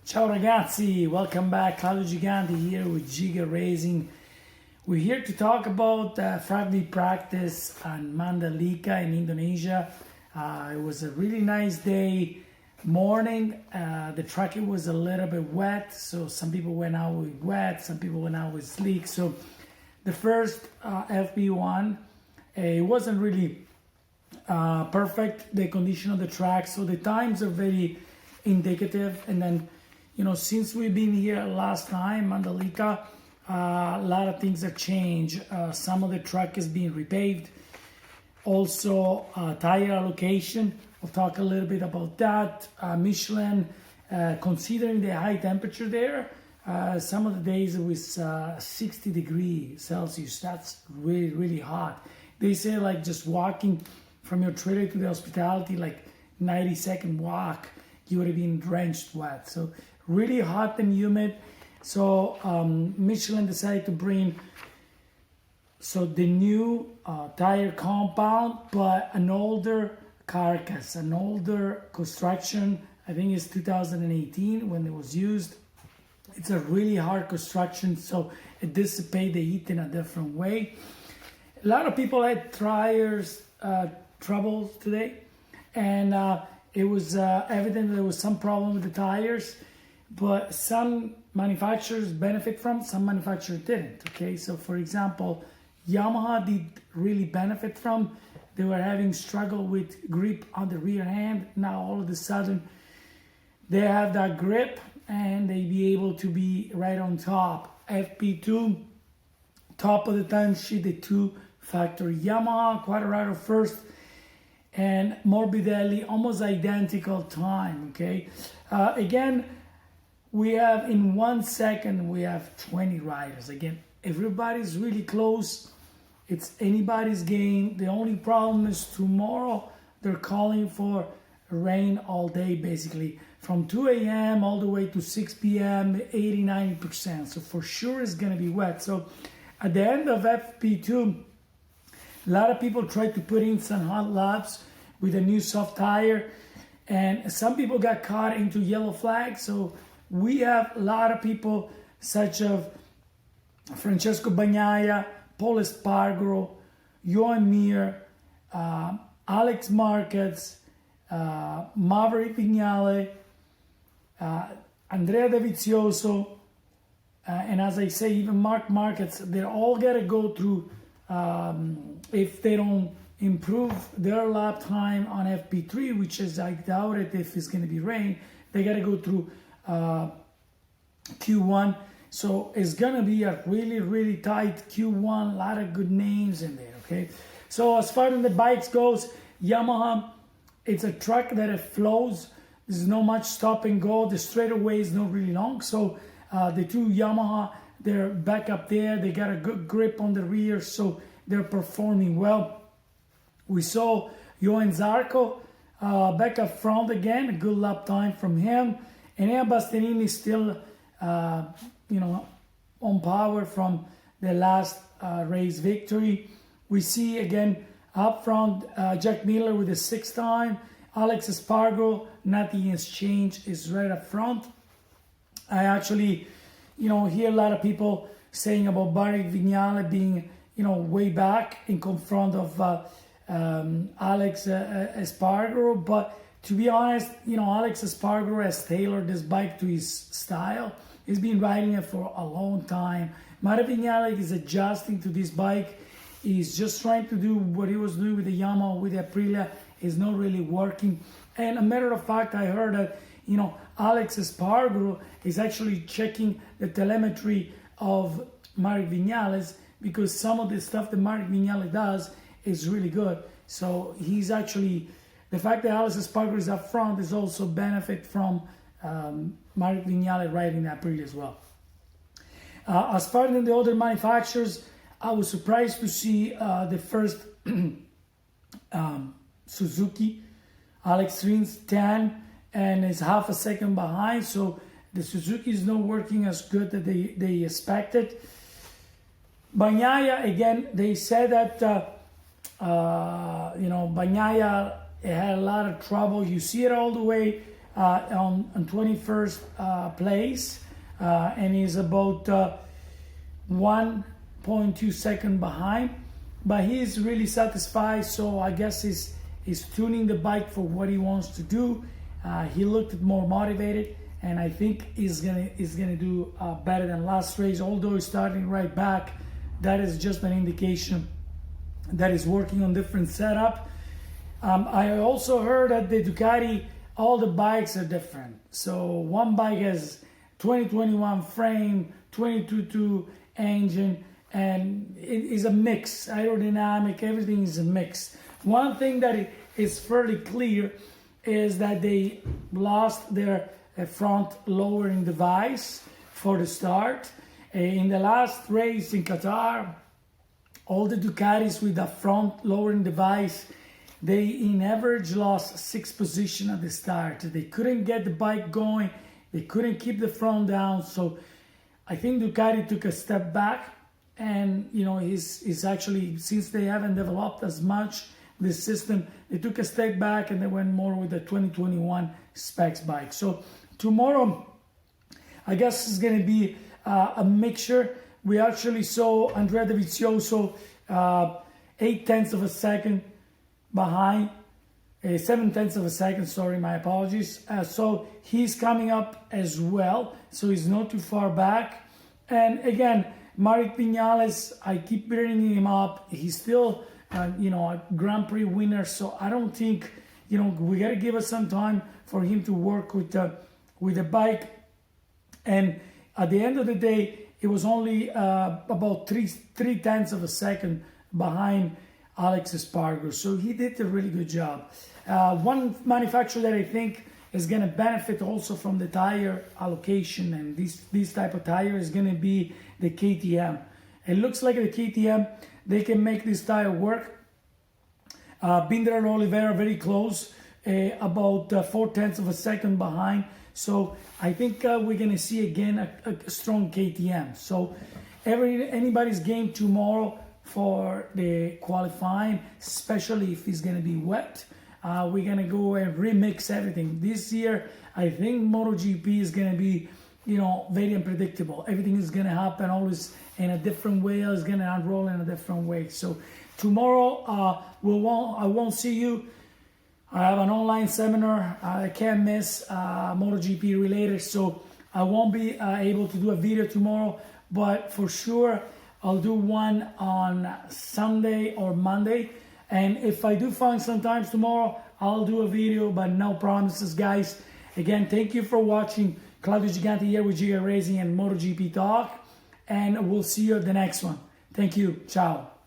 Ciao ragazzi, welcome back. Claudio Giganti here with Giga Racing. We're here to talk about Friday practice on Mandalika in Indonesia. It was a really nice day, morning. The track was a little bit wet, so some people went out with wet, some people went out with sleek. So the first FP1, it wasn't really perfect, the condition of the track, so the times are very indicative. And then, you know, since we've been here last time, Mandalika, a lot of things have changed. Some of the track is being repaved. Also, tire allocation. We'll talk a little bit about that. Michelin, considering the high temperature there, some of the days it was 60 degrees Celsius. That's really, really hot. They say like just walking from your trailer to the hospitality, like 90-second walk, you would have been drenched wet. So really hot and humid. So Michelin decided to bring the new tire compound, but an older carcass, an older construction. I think it's 2018 when it was used. It's a really hard construction, so it dissipates the heat in a different way. A lot of people had tires troubles today, and it was evident there was some problem with the tires, but some manufacturers benefit from, some manufacturers didn't. Okay, so for example, Yamaha did really benefit from. They were having struggle with grip on the rear hand. Now all of a sudden they have that grip and they be able to be right on top. FP2, top of the time sheet, the two factory Yamaha, Quadraro first, and Morbidelli almost identical time. Okay, again, we have in 1 second we have 20 riders. Again, everybody's really close. It's anybody's game. The only problem is tomorrow they're calling for rain all day, basically from 2 a.m. all the way to 6 p.m. 80-90%. So for sure it's gonna be wet. So at the end of FP2, a lot of people tried to put in some hot laps with a new soft tire, and some people got caught into yellow flag. So we have a lot of people such as Francesco Bagnaia, Paul Espargaro, Johan Mir, Alex Marquez, Maverick Vignale, Andrea Dovizioso, and as I say, even Mark Marquez. They all got to go through, if they don't improve their lap time on FP3, which is, I doubt it if it's going to be rain, they got to go through Q1. So it's going to be a really, really tight Q1, a lot of good names in there, okay? So as far as the bikes goes, Yamaha, it's a track that it flows. There's no much stop and go. The straightaway is not really long. So the two Yamaha, they're back up there. They got a good grip on the rear, so they're performing well. We saw Johan Zarco back up front again, a good lap time from him. And Enea Bastianini still, on power from the last race victory. We see again up front Jack Miller with the 6th time. Alex Espargaro, nothing has changed, is right up front. I actually, hear a lot of people saying about Barry Vignale being, way back in front of Alex Espargaro. But to be honest, Alex Espargaro has tailored this bike to his style. He's been riding it for a long time. Mario Vignale is adjusting to this bike. He's just trying to do what he was doing with the Yamaha, with the Aprilia. It's not really working. And a matter of fact, I heard that, Alex Espargaro is actually checking the telemetry of Mark Vignales, because some of the stuff that Mark Vignale does is really good. So he's actually, the fact that Alex Espargaro is up front is also benefit from Mark Vignale riding the Aprilia as well. As far as the other manufacturers, I was surprised to see the first Suzuki, Alex Rins 10, and is half a second behind. So the Suzuki is not working as good as they expected. Bagnaia, again, they said that Bagnaia had a lot of trouble. You see it all the way on 21st place, and he's about 1.2 seconds behind. But he's really satisfied, so I guess he's tuning the bike for what he wants to do. He looked more motivated, and I think he's gonna do better than last race. Although he's starting right back, that is just an indication that he's working on different setup. I also heard that the Ducati, all the bikes are different. So one bike has 2021 frame, 22 engine, and it is a mix. Aerodynamic, everything is a mix. One thing that is fairly clear is that they lost their front lowering device for the start. In the last race in Qatar, all the Ducatis with the front lowering device, they in average lost 6 positions at the start. They couldn't get the bike going. They couldn't keep the front down. So I think Ducati took a step back, and he's actually, since they haven't developed as much this system, they took a step back and they went more with the 2021 specs bike. So tomorrow, I guess it's going to be a mixture. We actually saw Andrea Dovizioso 8/10 of a second behind, 7/10 of a second, sorry, my apologies. So he's coming up as well, so he's not too far back. And again, Maric Vinales, I keep bringing him up. He's still, a Grand Prix winner, so I don't think, we got to give us some time for him to work with the bike. And at the end of the day, it was only about 3/10 of a second behind Alex Espargaro. So he did a really good job. One manufacturer that I think is going to benefit also from the tire allocation and these type of tire is going to be the KTM. It looks like the KTM, they can make this tire work. Binder and Oliveira very close, about 4/10 of a second behind. So I think we're going to see again a strong KTM. So anybody's game tomorrow for the qualifying, especially if it's going to be wet. We're going to go and remix everything. This year, I think MotoGP is going to be, very unpredictable. Everything is going to happen always in a different way. It's going to unroll in a different way. So tomorrow, I won't see you. I have an online seminar I can't miss, MotoGP related. So I won't be able to do a video tomorrow, but for sure, I'll do one on Sunday or Monday. And if I do find some time tomorrow, I'll do a video, but no promises, guys. Again, thank you for watching. Claudio Gigante here with Giga Racing and MotoGP Talk. And we'll see you at the next one. Thank you. Ciao.